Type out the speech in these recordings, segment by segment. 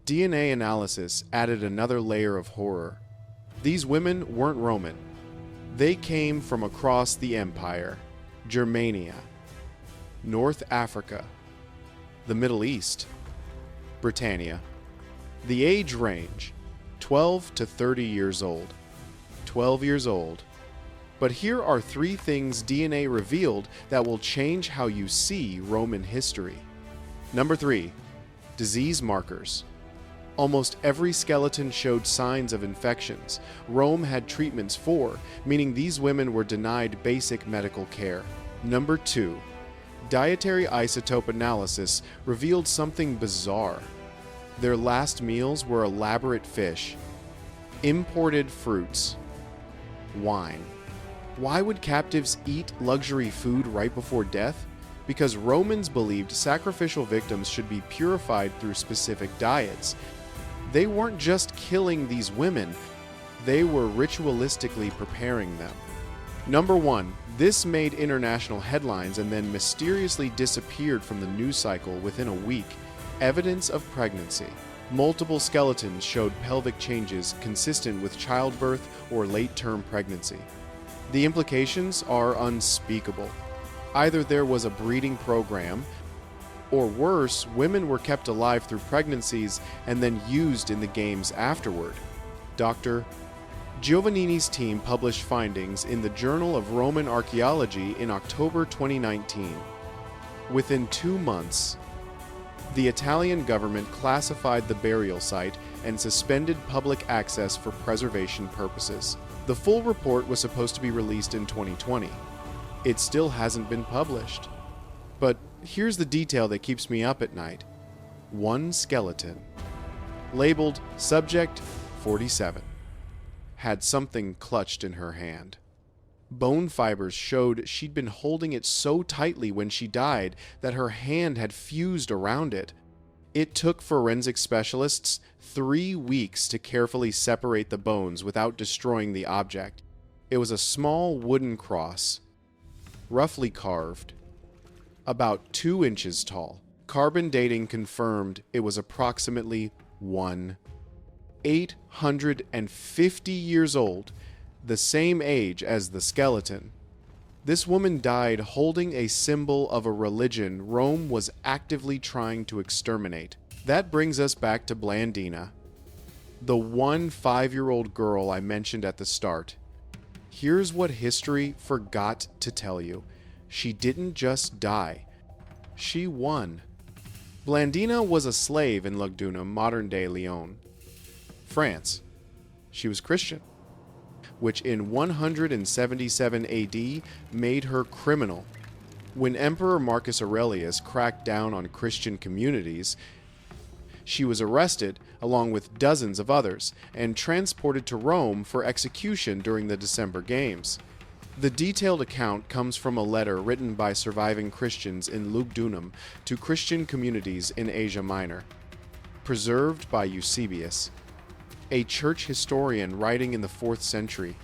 DNA analysis added another layer of horror. These women weren't Roman. They came from across the empire, Germania, North Africa, the Middle East, Britannia. The age range, 12 to 30 years old. 12 years old. But here are 3 things DNA revealed that will change how you see Roman history. Number 3, disease markers. Almost every skeleton showed signs of infections Rome had treatments for, meaning these women were denied basic medical care. Number 2, dietary isotope analysis revealed something bizarre. Their last meals were elaborate fish, imported fruits, wine. Why would captives eat luxury food right before death? Because Romans believed sacrificial victims should be purified through specific diets. They weren't just killing these women, they were ritualistically preparing them. Number 1, this made international headlines and then mysteriously disappeared from the news cycle within a week. Evidence of pregnancy. Multiple skeletons showed pelvic changes consistent with childbirth or late-term pregnancy. The implications are unspeakable. Either there was a breeding program, or worse, women were kept alive through pregnancies and then used in the games afterward. Dr. Giovannini's team published findings in the Journal of Roman Archaeology in October 2019. Within 2 months, the Italian government classified the burial site and suspended public access for preservation purposes. The full report was supposed to be released in 2020. It still hasn't been published. But here's the detail that keeps me up at night. One skeleton, labeled Subject 47, had something clutched in her hand. Bone fibers showed she'd been holding it so tightly when she died that her hand had fused around it. It took forensic specialists 3 weeks to carefully separate the bones without destroying the object. It was a small wooden cross, roughly carved, about 2 inches tall. Carbon dating confirmed it was approximately 850 years old, the same age as the skeleton. This woman died holding a symbol of a religion Rome was actively trying to exterminate. That brings us back to Blandina, the 5-year-old girl I mentioned at the start. Here's what history forgot to tell you. She didn't just die. She won. Blandina was a slave in Lugdunum, modern-day Lyon, France. She was Christian, which in 177 AD made her criminal. When Emperor Marcus Aurelius cracked down on Christian communities, she was arrested along with dozens of others and transported to Rome for execution during the December Games. The detailed account comes from a letter written by surviving Christians in Lugdunum to Christian communities in Asia Minor, preserved by Eusebius, a church historian writing in the 4th century.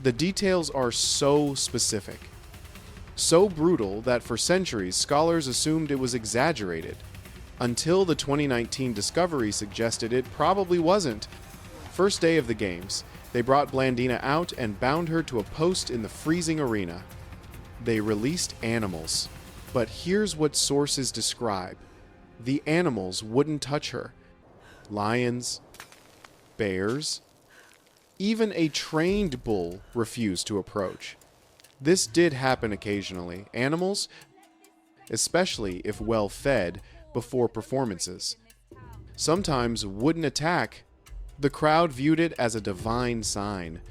The details are so specific, so brutal that for centuries scholars assumed it was exaggerated, until the 2019 discovery suggested it probably wasn't. First day of the games, they brought Blandina out and bound her to a post in the freezing arena. They released animals, but here's what sources describe. The animals wouldn't touch her. Lions, bears, even a trained bull refused to approach. This did happen occasionally. Animals, especially if well fed before performances, sometimes wouldn't attack. The crowd viewed it as a divine sign.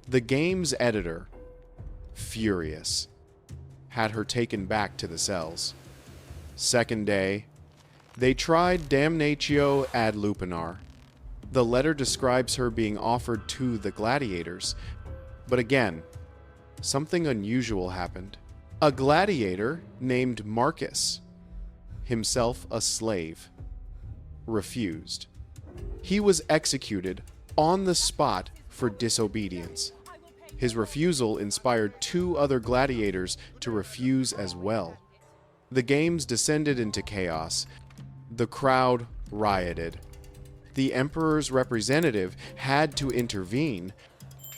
The game's editor, furious, had her taken back to the cells. Second day, they tried damnatio ad lupanar. The letter describes her being offered to the gladiators, but again, something unusual happened. A gladiator named Marcus, himself a slave, refused. He was executed on the spot for disobedience. His refusal inspired 2 other gladiators to refuse as well. The games descended into chaos. The crowd rioted. The emperor's representative had to intervene.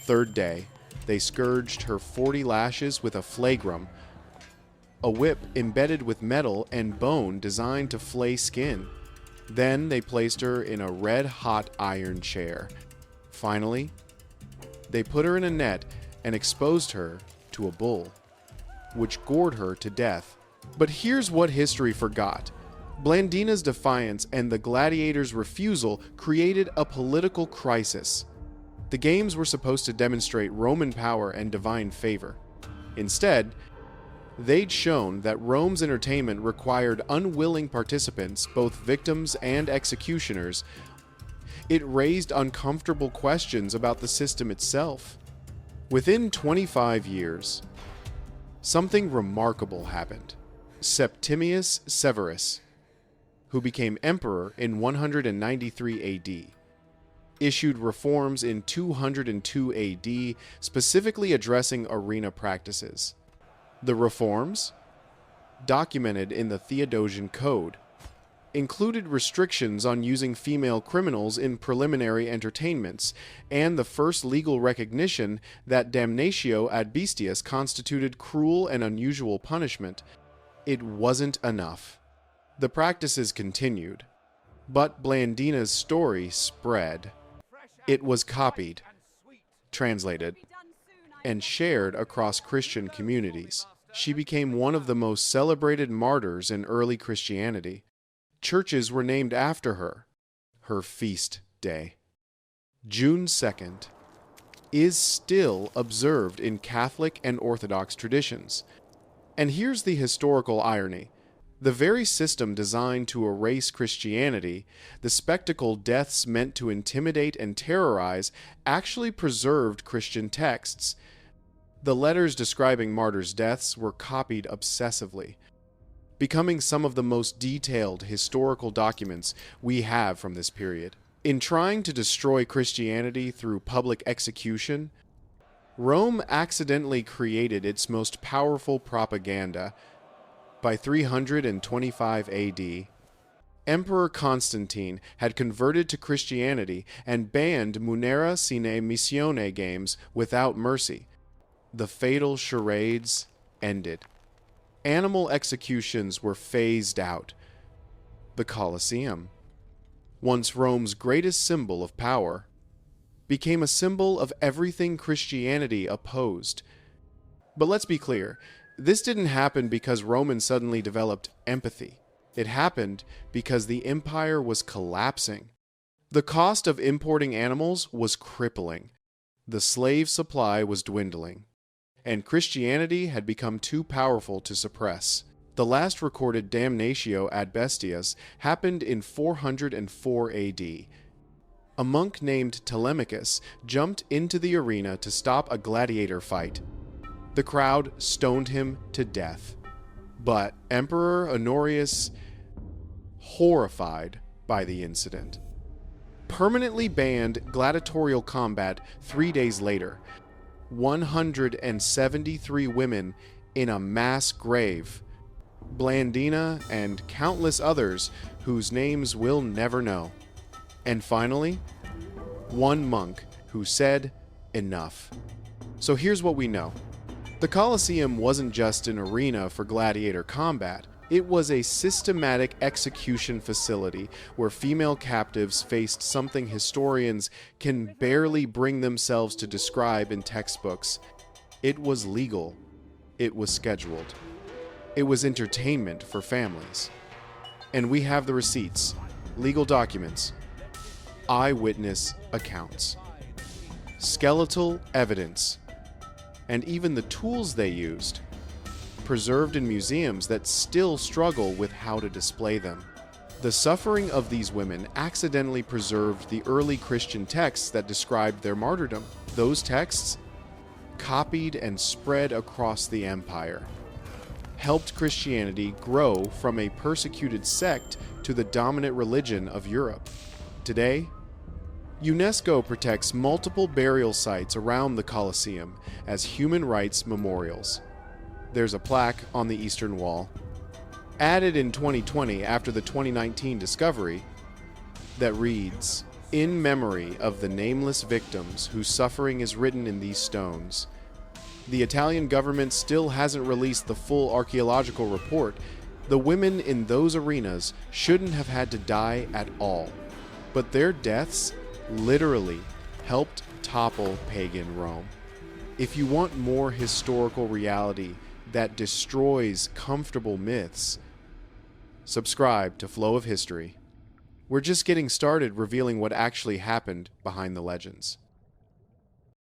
Third day, they scourged her 40 lashes with a flagrum, a whip embedded with metal and bone designed to flay skin. Then they placed her in a red-hot iron chair. Finally, they put her in a net and exposed her to a bull, which gored her to death. But here's what history forgot. Blandina's defiance and the gladiators' refusal created a political crisis. The games were supposed to demonstrate Roman power and divine favor. Instead, they'd shown that Rome's entertainment required unwilling participants, both victims and executioners. It raised uncomfortable questions about the system itself. Within 25 years, something remarkable happened. Septimius Severus, who became emperor in 193 AD, issued reforms in 202 AD, specifically addressing arena practices. The reforms, documented in the Theodosian Code, included restrictions on using female criminals in preliminary entertainments, and the first legal recognition that damnatio ad bestias constituted cruel and unusual punishment. It wasn't enough. The practices continued, but Blandina's story spread. It was copied, translated, and shared across Christian communities. She became one of the most celebrated martyrs in early Christianity. Churches were named after her. Her feast day, June 2nd, is still observed in Catholic and Orthodox traditions. And here's the historical irony. The very system designed to erase Christianity, the spectacle deaths meant to intimidate and terrorize, actually preserved Christian texts. The letters describing martyrs' deaths were copied obsessively, becoming some of the most detailed historical documents we have from this period. In trying to destroy Christianity through public execution, Rome accidentally created its most powerful propaganda. By 325 AD, Emperor Constantine had converted to Christianity and banned Munera sine missione games without mercy. The fatal charades ended. Animal executions were phased out. The Colosseum, once Rome's greatest symbol of power, became a symbol of everything Christianity opposed. But let's be clear, this didn't happen because Romans suddenly developed empathy. It happened because the empire was collapsing. The cost of importing animals was crippling. The slave supply was dwindling. And Christianity had become too powerful to suppress. The last recorded damnatio ad bestias happened in 404 AD. A monk named Telemachus jumped into the arena to stop a gladiator fight. The crowd stoned him to death. But Emperor Honorius, horrified by the incident, permanently banned gladiatorial combat 3 days later. 173 women in a mass grave, Blandina and countless others whose names we'll never know. And finally, one monk who said enough. So here's what we know. The Colosseum wasn't just an arena for gladiator combat. It was a systematic execution facility where female captives faced something historians can barely bring themselves to describe in textbooks. It was legal. It was scheduled. It was entertainment for families. And we have the receipts, legal documents, eyewitness accounts, skeletal evidence, and even the tools they used, preserved in museums that still struggle with how to display them. The suffering of these women accidentally preserved the early Christian texts that described their martyrdom. Those texts, copied and spread across the empire, helped Christianity grow from a persecuted sect to the dominant religion of Europe. Today, UNESCO protects multiple burial sites around the Colosseum as human rights memorials. There's a plaque on the eastern wall. Added in 2020 after the 2019 discovery, that reads, "In memory of the nameless victims whose suffering is written in these stones." The Italian government still hasn't released the full archaeological report. The women in those arenas shouldn't have had to die at all, but their deaths literally helped topple pagan Rome. If you want more historical reality that destroys comfortable myths, subscribe to Flow of History. We're just getting started revealing what actually happened behind the legends.